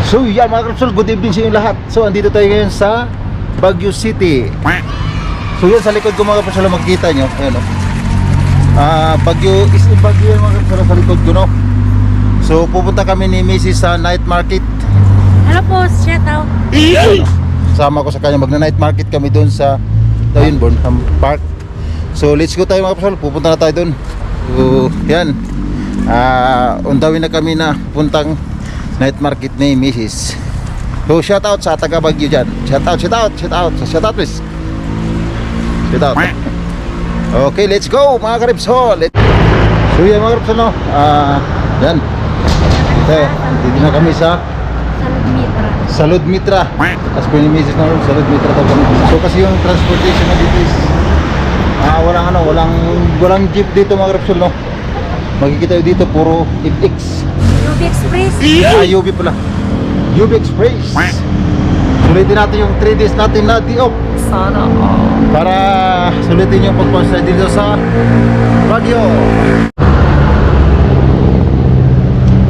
So yan mga Krapsol, good evening sa inyo lahat. So andito tayo ngayon sa Baguio City. So yan sa likod ko mga Krapsol, makikita nyo. Ayan o. Baguio is in Baguio yan mga Krapsol, sa likod ko no. So pupunta kami ni Mrs. sa night market. Hello po, shout out. Kasama ko sa kanya, magna-night market kami doon sa Burnham Park. So let's go tayo mga Krapsol, pupunta na tayo doon. So yan, undawin na kami na puntang night market ni Mrs. So shout out sa taga Baguio dyan. Shout out please. Shout out. Okay, let's go mga Krapsol. So yan mga Krapsol no. Yan. Dito na kami sa Salud Mitra. As per ni Mrs. no, Salud Mitra daw kami. So kasi yung transportation na dito is walang jeep dito mga Krapsol no. Makikita dito puro FX. UB Express. UB pala. UB Express. Sulitin natin yung 3 days natin na di-off. Sana Para sulitin yung pagpunta dito sa Baguio.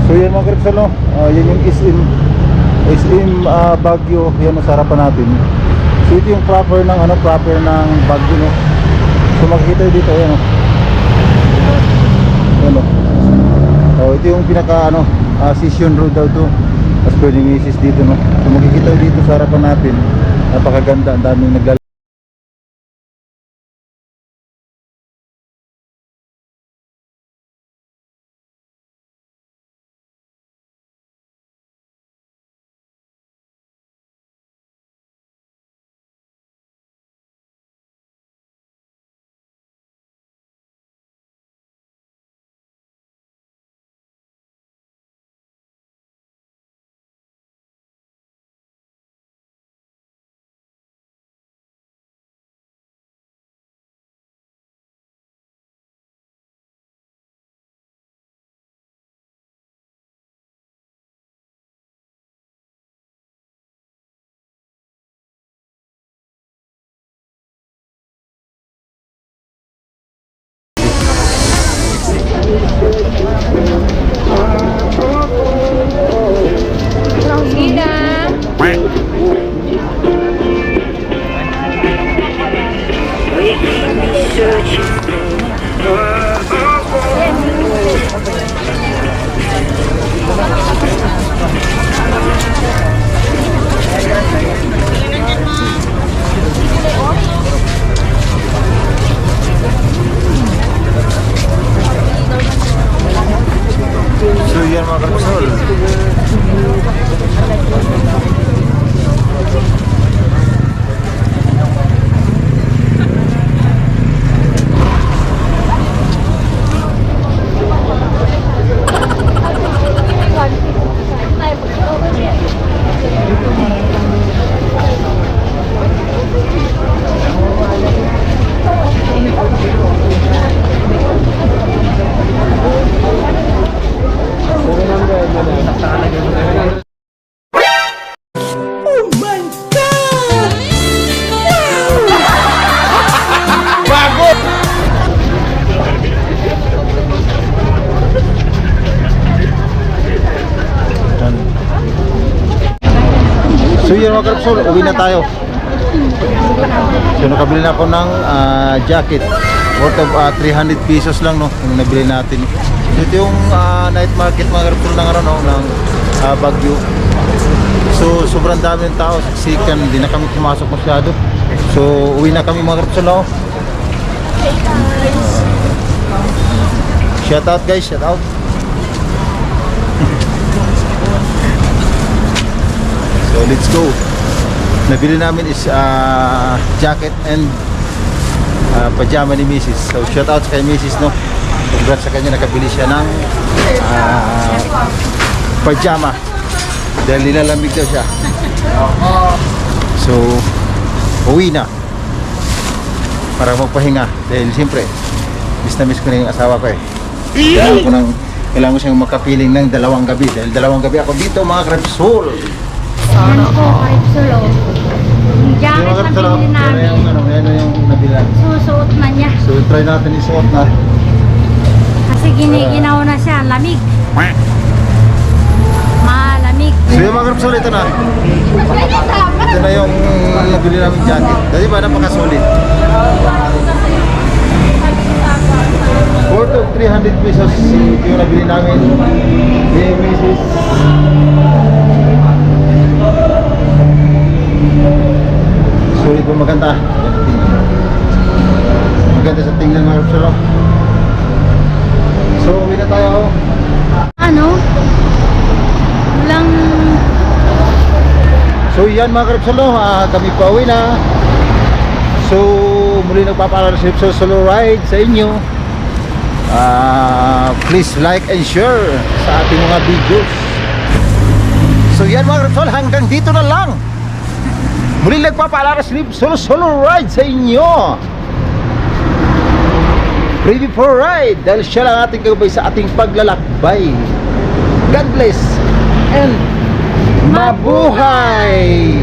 So yan mga Krapsol no. Yan yung SM Baguio. Yan ang sarapan natin. So ito yung proper ng Baguio no. So makikita dito yan no. Ano? Oh, ito yung pinaka Session Road daw to. As per ni Mrs. dito no. So makikita dito sa harapan natin. Napakaganda, ang daming naglalakad. So yan mga Krapsol. So yun mga Krapsol, uwi na tayo. So nakabili na ako ng jacket worth of 300 pesos lang no, yung nabili natin. So ito yung night market mga Krapsol ng Baguio. So sobrang dami ng tao, siksikan, hindi na kami pumasok masyado. So uwi na kami mga Krapsol no. Shout out guys, shout out. So let's go. Nabili namin is jacket and pajama ni Mrs. So shout out kay Mrs. no. Congrats sa kanya, nakabili siya ng pajama dahil nilalamig daw siya. So uwi na para magpahinga dahil siyempre miss na miss ko na yung asawa ko eh. Kailangan ko siyang makapiling ng 2 gabi dahil 2 gabi ako dito mga Krapsol. Yan po, Krapsol. Yung jacket na binili namin. Yan yung nabila. Susuot na niya. So try natin isuot na. Kasi giniginaw na siya, lamig. Malamig. lamig. So yung mga Karapsol, ito na. Ganyan dapat. Ito na yung nabili namin jacket. Dati ba napakasulit? 4 to 300 pesos yung nabili namin. Hey, Mrs. Sulit po, maganda. Maganda sa tingnan mga Karapsol. So, uwi na tayo. Ano? Walang... So yan mga Karapsol, kami pa uwi na. So muli nagpapaalala si Repsol Solo Ride sa inyo. Please like and share sa ating mga videos. So yan mga Repsol, hanggang dito na lang. Muli nagpapaalala si Repsol Solo Ride sa inyo. Ready for ride, dahil siya lang ating gabay sa ating paglalakbay. God bless and mabuhay!